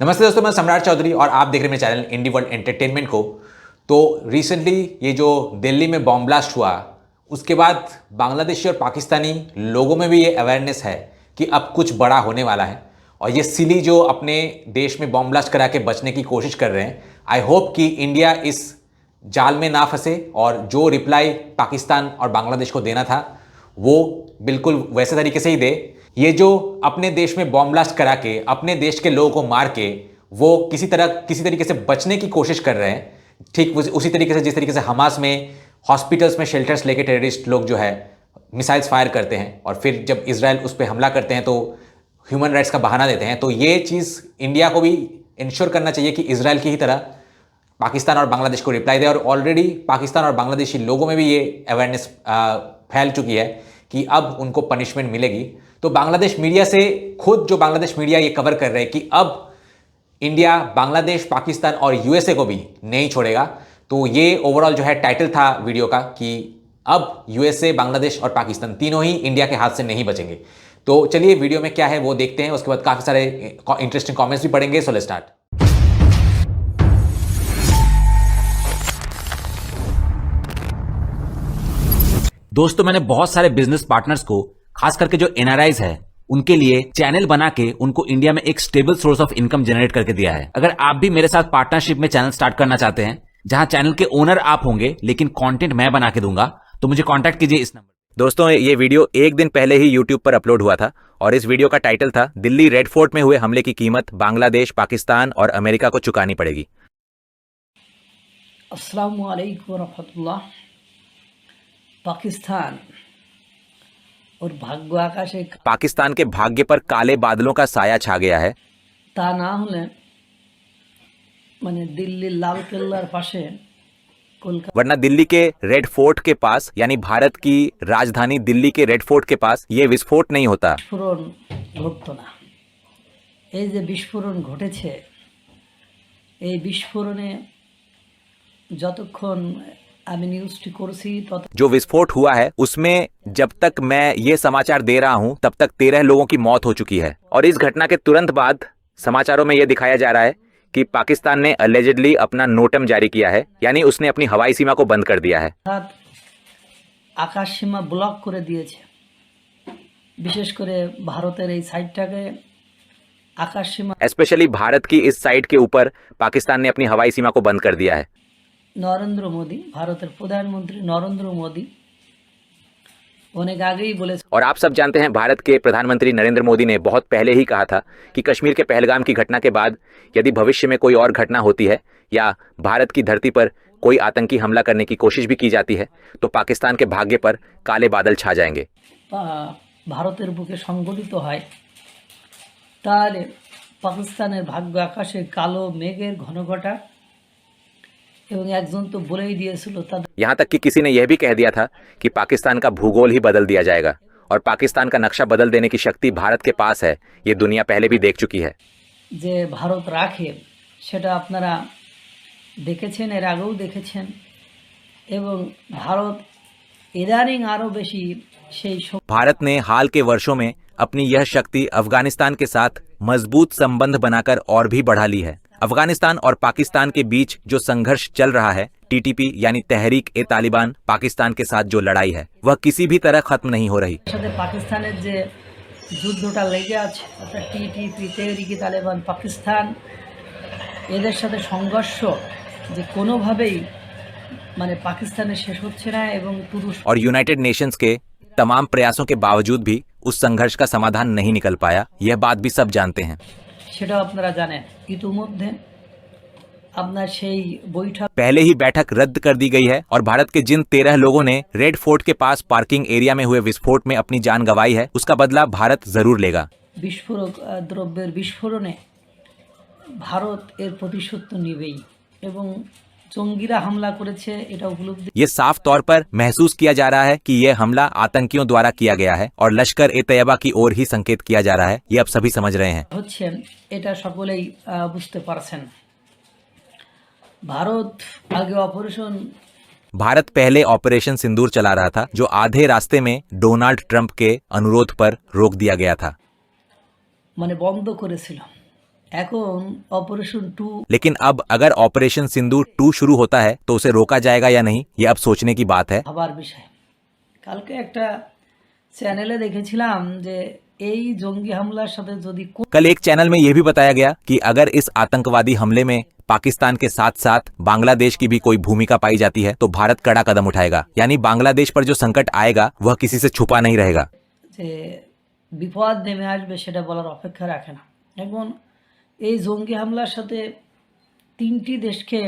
नमस्ते दोस्तों, मैं सम्राट चौधरी और आप देख रहे हैं मेरे चैनल इंडी वर्ल्ड एंटरटेनमेंट को। तो रिसेंटली ये जो दिल्ली में बॉम्ब ब्लास्ट हुआ, उसके बाद बांग्लादेशी और पाकिस्तानी लोगों में भी ये अवेयरनेस है कि अब कुछ बड़ा होने वाला है। और ये सिली जो अपने देश में बॉम्ब ब्लास्ट करा के बचने की कोशिश कर रहे हैं, आई होप कि इंडिया इस जाल में ना फंसे और जो रिप्लाई पाकिस्तान और बांग्लादेश को देना था वो बिल्कुल वैसे तरीके से ही दे। ये जो अपने देश में बॉम्ब ब्लास्ट करा के अपने देश के लोगों को मार के वो किसी तरीके से बचने की कोशिश कर रहे हैं, ठीक उसी तरीके से जिस तरीके से हमास में हॉस्पिटल्स में शेल्टर्स लेके टेररिस्ट लोग जो है मिसाइल्स फायर करते हैं और फिर जब इसराइल उस पर हमला करते हैं तो ह्यूमन राइट्स का बहाना देते हैं। तो ये चीज़ इंडिया को भी इंश्योर करना चाहिए कि इसराइल की ही तरह पाकिस्तान और बांग्लादेश को रिप्लाई दे। और ऑलरेडी पाकिस्तान और बांग्लादेशी लोगों में भी ये अवेयरनेस फैल चुकी है कि अब उनको पनिशमेंट मिलेगी। तो बांग्लादेश मीडिया से खुद जो बांग्लादेश मीडिया ये कवर कर रहे हैं कि अब इंडिया बांग्लादेश, पाकिस्तान और यूएसए को भी नहीं छोड़ेगा। तो ये ओवरऑल जो है टाइटल था वीडियो का कि अब यूएसए, बांग्लादेश और पाकिस्तान तीनों ही इंडिया के हाथ से नहीं बचेंगे। तो चलिए वीडियो में क्या है वो देखते हैं, उसके बाद काफ़ी सारे इंटरेस्टिंग कॉमेंट्स भी पढ़ेंगे। So let's start. दोस्तों, मैंने बहुत सारे बिजनेस पार्टनर्स को, खास करके जो एनआरआईज है, उनके लिए चैनल बना के उनको इंडिया में एक stable source of income generate करके दिया है। अगर आप भी मेरे साथ पार्टनरशिप में चैनल स्टार्ट करना चाहते हैं, जहां चैनल के ओनर आप होंगे लेकिन कंटेंट मैं बना के दूंगा, तो मुझे कांटेक्ट कीजिए इस नंबर। दोस्तों, ये वीडियो एक दिन पहले ही यूट्यूब पर अपलोड हुआ था और इस वीडियो का टाइटल था दिल्ली रेड फोर्ट में हुए हमले की कीमत बांग्लादेश, पाकिस्तान और अमेरिका को चुकानी पड़ेगी। अस्सलामु अलैकुम रहमतुल्लाह। पाकिस्तान और भाग्य आकाशे पाकिस्तान के भाग्य पर काले बादलों का साया छा गया है। ता ना होले माने दिल्ली लाल किल्लार पाशे कोलकाता, वरना दिल्ली के रेड फोर्ट के पास, यानी भारत की राजधानी दिल्ली के रेड फोर्ट के पास ये विस्फोट नहीं होता। বিস্ফোরণ ঘটতো না। এই যে বিস্ফোরণ ঘটেছে, এই বিস্ফোরণে যতক্ষণ আমি নিউজটি করছি তত जो विस्फोट हुआ है उसमें जब तक मैं ये समाचार दे रहा हूं तब तक 13 लोगों की मौत हो चुकी है। और इस घटना के तुरंत बाद समाचारों में यह दिखाया जा रहा है कि पाकिस्तान ने अलेजिडली अपना नोटम जारी किया है, यानी उसने अपनी हवाई सीमा को बंद कर दिया है। আকাশ সীমা ব্লক করে দিয়েছে। বিশেষ করে ভারতের এই সাইডটাকে আকাশ সীমা स्पेशली भारत की इस साइड के ऊपर पाकिस्तान ने अपनी हवाई सीमा को बंद कर दिया है। নরেন্দ্র মোদি, ভারতের প্রধানমন্ত্রী নরেন্দ্র মোদি অনেক আগেই বলেছে, और आप सब जानते हैं भारत के प्रधानमंत्री नरेंद्र मोदी ने बहुत पहले ही कहा था कि कश्मीर के पहलगाम की घटना के बाद यदि भविष्य में कोई और घटना होती है या भारत की धरती पर कोई आतंकी हमला करने की कोशिश भी की जाती है तो पाकिस्तान के भाग्य पर काले बादल छा जाएंगे। ভারতের বুকে সংগঠিত হয়, তাহলে পাকিস্তানের ভাগ্য আকাশে কালো মেঘের ঘনঘটা। এবং একজন তো বলেই দিয়েছিল তাদের, यहाँ तक कि किसी ने यह भी कह दिया था कि पाकिस्तान का भूगोल ही बदल दिया जाएगा और पाकिस्तान का नक्शा बदल देने की शक्ति भारत के पास है। ये दुनिया पहले भी देख चुकी है। যে ভারত রাখে সেটা আপনারা দেখেছেন, এর আগেও দেখেছেন। এবং ভারত ইদানিং আরও বেশি সেই भारत ने हाल के वर्षों में अपनी यह शक्ति अफगानिस्तान के साथ मजबूत संबंध बनाकर और भी बढ़ा ली है। अफगानिस्तान और पाकिस्तान के बीच जो संघर्ष चल रहा है, टीटीपी यानी तहरीक ए तालिबान पाकिस्तान के साथ जो लड़ाई है, वह किसी भी तरह खत्म नहीं हो रही। সাথে পাকিস্তানের যে যুদ্ধটা লেগে আছে, অর্থাৎ টিটিপি, তেহরিক-ই তালেবান, পাকিস্তান, এদের সাথে সংঘর্ষ যে কোনোভাবেই মানে পাকিস্তানে শেষ হচ্ছে না। এবং তুরস্ক और यूनाइटेड नेशंस के तमाम प्रयासों के बावजूद भी उस संघर्ष का समाधान नहीं निकल पाया। यह बात भी सब जानते हैं। সেটাও আপনারা জানেন। ইতিমধ্যে আপনার সেই বৈঠক पहले ही बैठक रद्द कर दी गई है और भारत के जिन 13 लोगों ने रेड फोर्ट के पास पार्किंग एरिया में हुए विस्फोट में अपनी जान गंवाई है, उसका बदला भारत जरूर लेगा। বিস্ফোরক দ্রব্যের বিস্ফোরণে ভারত এর প্রতিশোধ তো নেবেই। এবং জঙ্গিরা হামলা করেছে এটা উপলব্ধি ये साफ तौर पर महसूस किया जा रहा है कि यह हमला आतंकियों द्वारा किया गया है और लश्कर ए तैयबा की ओर ही संकेत किया जा रहा है। ये अब सभी समझ रहे हैं। হচ্ছেন, এটা সকলেই বুঝতে পারছেন। ভারত আগে অপারেশন भारत पहले ऑपरेशन सिंदूर चला रहा था, जो आधे रास्ते में डोनाल्ड ट्रंप के अनुरोध पर रोक दिया गया था। মানে বন্ধ করেছিল। এখন অপারেশন 2 लेकिन अब अगर ऑपरेशन सिंदूर 2 शुरू होता है तो उसे रोका जाएगा या नहीं, ये अब सोचने की बात है। ভাবার বিষয়। কালকে একটা চ্যানেলে দেখেছিলাম যে এই জঙ্গি হামলার সাথে যদি कल एक चैनल में यह भी बताया गया कि अगर इस आतंकवादी हमले में पाकिस्तान के साथ साथ बांग्लादेश की भी कोई भूमिका पाई जाती है तो भारत कड़ा कदम उठाएगा, यानी बांग्लादेश पर जो संकट आएगा वह किसी से छुपा नहीं रहेगा। যে বিপদ নেমে আসবে সেটা বলার অপেক্ষা রাখে না। এখন এই জঙ্গি হামলার সাথে 3টি দেশকে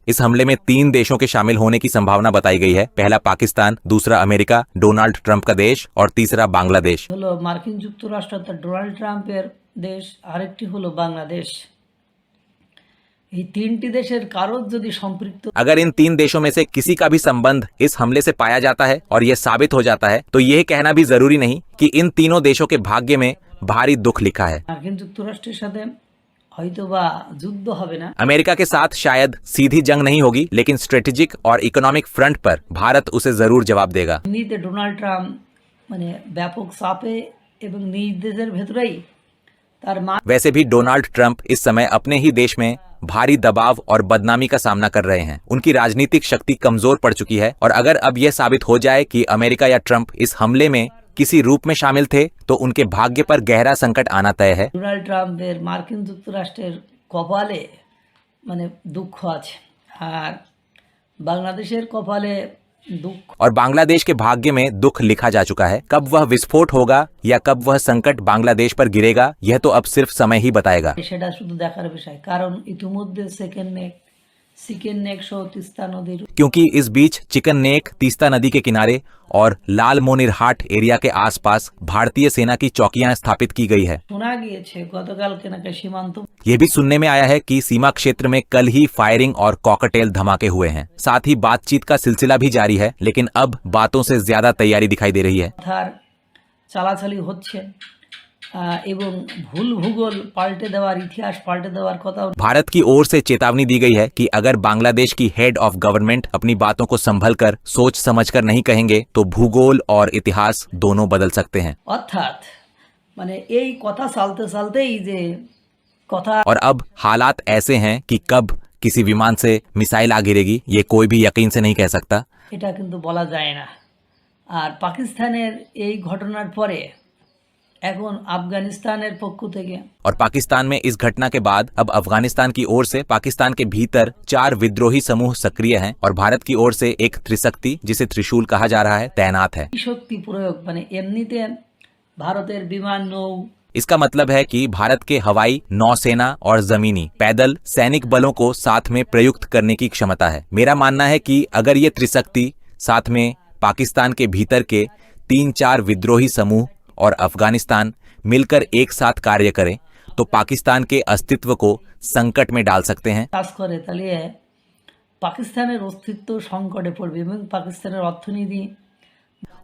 इस हमले में 3 देशों के शामिल होने की संभावना बताई गई है। पहला पाकिस्तान, दूसरा अमेरिका, डोनाल्ड ट्रंप का देश और तीसरा बांग्लादेश। হলো মার্কিন যুক্তরাষ্ট্র অর্থাৎ ডোনাল্ড ট্রাম্পের দেশ, আরেকটি হলো বাংলাদেশ। এই 3টি দেশের কারোর যদি সম্পৃক্ত अगर इन 3 देशों में से किसी का भी संबंध इस हमले से पाया जाता है और यह साबित हो जाता है तो यह कहना भी जरूरी नहीं कि इन तीनों देशों के भाग्य में भारी दुख लिखा है। মার্কিন যুক্তরাষ্ট্রের সাথে হয়তোবা যুদ্ধ হবে না, अमेरिका के साथ शायद सीधी जंग नहीं होगी, लेकिन स्ट्रेटेजिक और इकोनॉमिक फ्रंट पर भारत उसे जरूर जवाब देगा। এমনিতে ডোনাল্ড ট্রাম্প মানে ব্যাপক চাপে এবং নিজ দেশের ভেতরেই তার वैसे भी डोनाल्ड ट्रंप इस समय अपने ही देश में भारी दबाव और बदनामी का सामना कर रहे हैं। उनकी राजनीतिक शक्ति कमजोर पड़ चुकी है और अगर अब यह साबित हो जाए कि अमेरिका या ट्रंप इस हमले में किसी रूप में शामिल थे तो उनके भाग्य पर गहरा संकट आना तय है। ডোনাল্ড ট্রাম্পের মার্কিন যুক্তরাষ্ট্রের কপালে মানে দুঃখ আছে, আর বাংলাদেশের কপালে দুঃখ और बांग्लादेश के भाग्य में दुख लिखा जा चुका है। कब वह विस्फोट होगा या कब वह संकट बांग्लादेश पर गिरेगा यह तो अब सिर्फ समय ही बताएगा। সেটা শুধু দেখার বিষয়, কারণ ইতিমধ্যে চিকেন নেক সহ তিস্তা নদীর क्योंकि इस बीच चिकन नेक, तीस्ता नदी के किनारे और लाल मोनिरहाट एरिया के आसपास भारतीय सेना की चौकियां स्थापित की गई है। শোনা গিয়েছে গতকালকে নাকি সীমান্ত ये भी सुनने में आया है कि सीमा क्षेत्र में कल ही फायरिंग और कॉकटेल धमाके हुए हैं। साथ ही बातचीत का सिलसिला भी जारी है, लेकिन अब बातों से ज्यादा तैयारी दिखाई दे रही है। পথার চালাচালি হচ্ছে এবং ভুল ভূগোল পাল্টে দেওয়ার, ইতিহাস পাল্টে দেওয়ার কথাও भारत की ओर से चेतावनी दी गई है कि अगर बांग्लादेश की हेड ऑफ गवर्नमेंट अपनी बातों को संभल कर सोच समझ कर नहीं कहेंगे तो भूगोल और इतिहास दोनों बदल सकते हैं। অর্থাৎ মানে এই কথা চালতে চালতেই যে কথা और अब हालात ऐसे हैं कि कब किसी विमान से मिसाइल आ गिरेगी ये कोई भी यकीन से नहीं कह सकता। এটা কিন্তু বলা যায় না। আর পাকিস্তানের এই ঘটনার পরে এখন আফগানিস্তানের পক্ষ থেকে और पाकिस्तान में इस घटना के बाद अब अफगानिस्तान की ओर से पाकिस्तान के भीतर 4 विद्रोही समूह सक्रिय हैं और भारत की ओर से एक त्रिशक्ति जिसे त्रिशूल कहा जा रहा है तैनात है। শক্তি প্রয়োগ মানে এমনিতে ভারতের বিমান নৌ इसका मतलब है कि भारत के हवाई, नौसेना और जमीनी पैदल सैनिक बलों को साथ में प्रयुक्त करने की क्षमता है। मेरा मानना है कि अगर ये त्रिशक्ति साथ में पाकिस्तान के भीतर के 3-4 विद्रोही समूह और अफगानिस्तान मिलकर एक साथ कार्य करें तो पाकिस्तान के अस्तित्व को संकट में डाल सकते हैं। কাজ করে তাহলে পাকিস্তানের অস্তিত্ব সংকটে পড়বে এবং পাকিস্তানের অর্থনীতি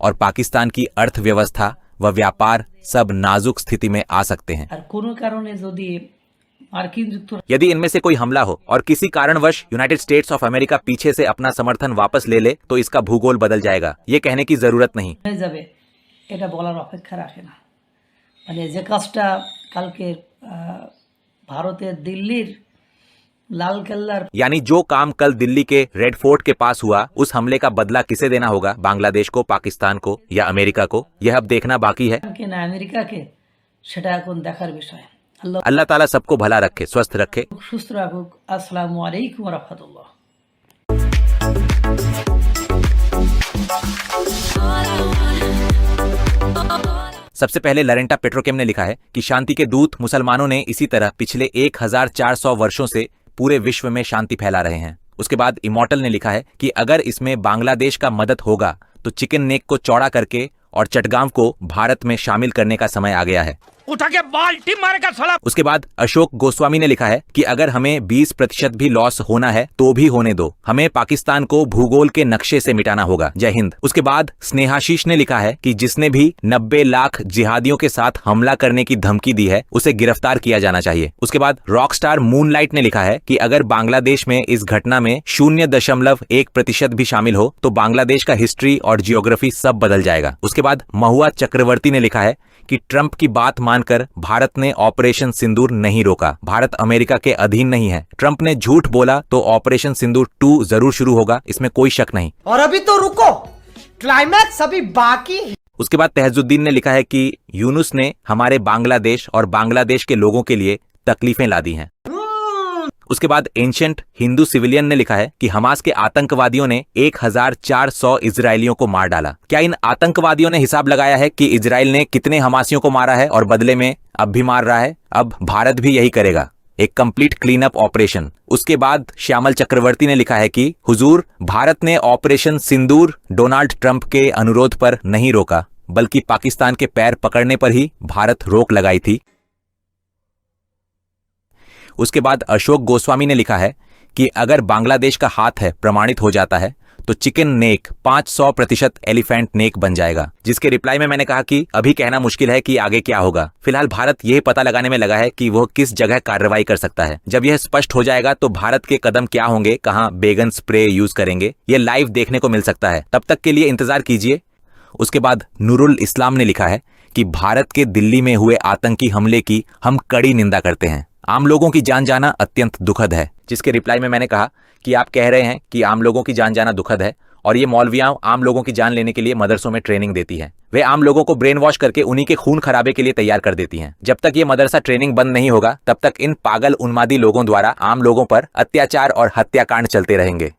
और पाकिस्तान की अर्थव्यवस्था व व्यापार सब नाजुक स्थिति में आ सकते हैं। আর কোনো কারণে যদি মার্কিন যুক্তরাষ্ট্র यदि इनमें से कोई हमला हो और किसी कारणवश यूनाइटेड स्टेट्स ऑफ अमेरिका पीछे से अपना समर्थन वापस ले ले तो इसका भूगोल बदल जाएगा, ये कहने की जरूरत नहीं। হয়ে যাবে এটা বলার অপেক্ষা রাখে না। মানে যে কাজটা কালকে ভারতের দিল্লির লাল কেল্লার यानी जो काम कल दिल्ली के रेड फोर्ट के पास हुआ उस हमले का बदला किसे देना होगा, बांग्लादेश को, पाकिस्तान को या अमेरिका को, यह अब देखना बाकी है। কে না আমেরিকাকে সেটা এখন দেখার বিষয়। আল্লাহ अल्लाह ताला सबको भला रखे, स्वस्थ रखे। সুস্থ রাখুক। আসসালামু আলাইকুম ওয়া রাহমাতুল্লাহ। सबसे पहले लरेंटा पेट्रोकेम ने लिखा है कि शांति के दूत मुसलमानों ने इसी तरह पिछले 1400 वर्षों से पूरे विश्व में शांति फैला रहे हैं। उसके बाद इमॉर्टल ने लिखा है कि अगर इसमें बांग्लादेश का मदद होगा तो चिकन नेक को चौड़ा करके और चटगांव को भारत में शामिल करने का समय आ गया है। उठा के बाल्टी मारेगा साला। उसके बाद अशोक गोस्वामी ने लिखा है कि अगर हमें 20% भी लॉस होना है तो भी होने दो, हमें पाकिस्तान को भूगोल के नक्शे से मिटाना होगा। जय हिंद। उसके बाद स्नेहाशीष ने लिखा है कि जिसने भी 90 लाख जिहादियों के साथ हमला करने की धमकी दी है उसे गिरफ्तार किया जाना चाहिए। उसके बाद रॉकस्टार मूनलाइट ने लिखा है कि अगर बांग्लादेश में इस घटना में 0.1% भी शामिल हो तो बांग्लादेश का हिस्ट्री और जियोग्राफी सब बदल जाएगा। उसके बाद महुआ चक्रवर्ती ने लिखा है कि ट्रंप की बात मानकर भारत ने ऑपरेशन सिंदूर नहीं रोका। भारत अमेरिका के अधीन नहीं है। ट्रंप ने झूठ बोला तो ऑपरेशन सिंदूर 2 जरूर शुरू होगा, इसमें कोई शक नहीं। और अभी तो रुको, क्लाइमैक्स अभी बाकी है। उसके बाद तहजुद्दीन ने लिखा है कि यूनुस ने हमारे बांग्लादेश और बांग्लादेश के लोगों के लिए तकलीफें ला दी हैं। उसके बाद एंशिएंट हिंदू सिविलियन ने लिखा है कि हमास के आतंकवादियों ने 1400 इजरायलियों को मार डाला। क्या इन आतंकवादियों ने हिसाब लगाया है कि इजराइल ने कितने हमासियों को मारा है और बदले में अब भी मार रहा है? अब भारत भी यही करेगा, एक कंप्लीट क्लीन अप ऑपरेशन। उसके बाद श्यामल चक्रवर्ती ने लिखा है कि हुजूर, भारत ने ऑपरेशन सिंदूर डोनाल्ड ट्रंप के अनुरोध पर नहीं रोका, बल्कि पाकिस्तान के पैर पकड़ने पर ही भारत रोक लगाई थी। उसके बाद अशोक गोस्वामी ने लिखा है कि अगर बांग्लादेश का हाथ है प्रमाणित हो जाता है तो चिकन नेक 500% एलिफेंट नेक बन जाएगा। जिसके रिप्लाई में मैंने कहा कि अभी कहना मुश्किल है कि आगे क्या होगा। फिलहाल भारत यह पता लगाने में लगा है कि वह किस जगह कार्रवाई कर सकता है। जब यह स्पष्ट हो जाएगा तो भारत के कदम क्या होंगे, कहां बैगन स्प्रे यूज करेंगे, यह लाइव देखने को मिल सकता है। तब तक के लिए इंतजार कीजिए। उसके बाद नूरुल इस्लाम ने लिखा है कि भारत के दिल्ली में हुए आतंकी हमले की हम कड़ी निंदा करते हैं। आम लोगों की जान जाना अत्यंत दुखद है। जिसके रिप्लाई में मैंने कहा कि आप कह रहे हैं कि आम लोगों की जान जाना दुखद है और ये मौलवियां आम लोगों की जान लेने के लिए मदरसों में ट्रेनिंग देती हैं। वे आम लोगों को ब्रेन वॉश करके उन्हीं के खून खराबे के लिए तैयार कर देती हैं। जब तक ये मदरसा ट्रेनिंग बंद नहीं होगा तब तक इन पागल उन्मादी लोगों द्वारा आम लोगों पर अत्याचार और हत्याकांड चलते रहेंगे।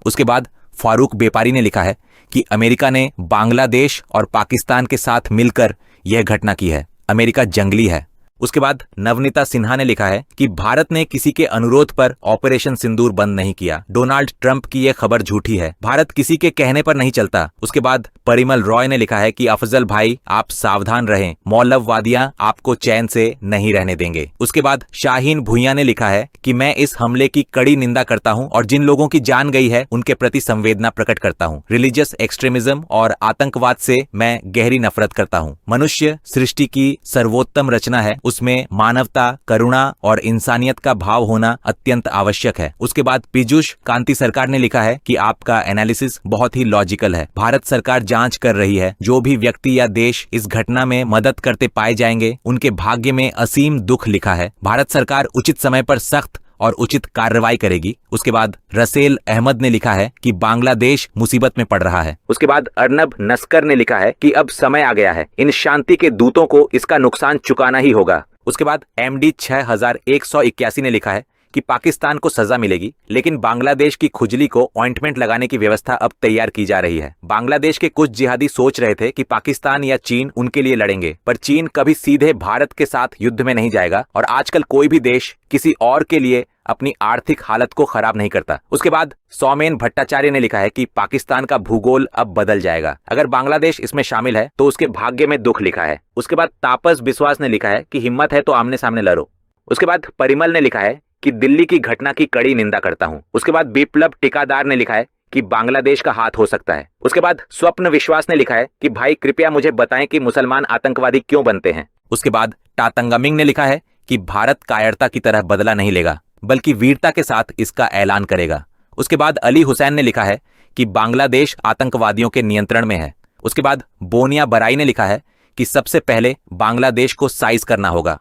उसके बाद फारूक बेपारी ने लिखा है कि अमेरिका ने बांग्लादेश और पाकिस्तान के साथ मिलकर यह घटना की है। अमेरिका जंगली है। उसके बाद नवनीता सिन्हा ने लिखा है कि भारत ने किसी के अनुरोध पर ऑपरेशन सिंदूर बंद नहीं किया। डोनाल्ड ट्रंप की यह खबर झूठी है। भारत किसी के कहने पर नहीं चलता। उसके बाद परिमल रॉय ने लिखा है कि अफजल भाई आप सावधान रहें, मौलववादियां आपको चैन से नहीं रहने देंगे। उसके बाद शाहीन भुइया ने लिखा है कि मैं इस हमले की कड़ी निंदा करता हूं और जिन लोगों की जान गई है उनके प्रति संवेदना प्रकट करता हूं। रिलीजियस एक्सट्रीमिज्म और आतंकवाद से मैं गहरी नफरत करता हूं। मनुष्य सृष्टि की सर्वोत्तम रचना है, उसमें मानवता, करुणा और इंसानियत का भाव होना अत्यंत आवश्यक है। उसके बाद पीयूष कांति सरकार ने लिखा है कि आपका एनालिसिस बहुत ही लॉजिकल है। भारत सरकार जांच कर रही है। जो भी व्यक्ति या देश इस घटना में मदद करते पाए जाएंगे उनके भाग्य में असीम दुख लिखा है। भारत सरकार उचित समय पर सख्त और उचित कार्रवाई करेगी। उसके बाद रसेल अहमद ने लिखा है कि बांग्लादेश मुसीबत में पड़ रहा है। उसके बाद अर्नब नस्कर ने लिखा है कि अब समय आ गया है, इन शांति के दूतों को इसका नुकसान चुकाना ही होगा। उसके बाद MD 6181 ने लिखा है कि पाकिस्तान को सजा मिलेगी, लेकिन बांग्लादेश की खुजली को ऑइंटमेंट लगाने की व्यवस्था अब तैयार की जा रही है। बांग्लादेश के कुछ जिहादी सोच रहे थे कि पाकिस्तान या चीन उनके लिए लड़ेंगे, पर चीन कभी सीधे भारत के साथ युद्ध में नहीं जाएगा और आजकल कोई भी देश किसी और के लिए अपनी आर्थिक हालत को खराब नहीं करता। उसके बाद सौमेन भट्टाचार्य ने लिखा है कि पाकिस्तान का भूगोल अब बदल जाएगा। अगर बांग्लादेश इसमें शामिल है तो उसके भाग्य में दुख लिखा है। उसके बाद तापस विश्वास ने लिखा है कि हिम्मत है तो आमने सामने लड़ो। उसके बाद परिमल ने लिखा है कि दिल्ली की घटना की कड़ी निंदा करता हूं। उसके बाद बिप्लब टिकादार ने लिखा है कि बांग्लादेश का हाथ हो सकता है। उसके बाद स्वप्न विश्वास ने लिखा है कि भाई कृपया मुझे बताएं कि मुसलमान आतंकवादी क्यों बनते हैं। उसके बाद टातंगमिंग ने लिखा है कि भारत कायरता की तरह बदला नहीं लेगा, बल्कि वीरता के साथ इसका ऐलान करेगा। उसके बाद अली हुसैन ने लिखा है कि बांग्लादेश आतंकवादियों के नियंत्रण में है। उसके बाद बोनिया बराई ने लिखा है कि सबसे पहले बांग्लादेश को साइज करना होगा।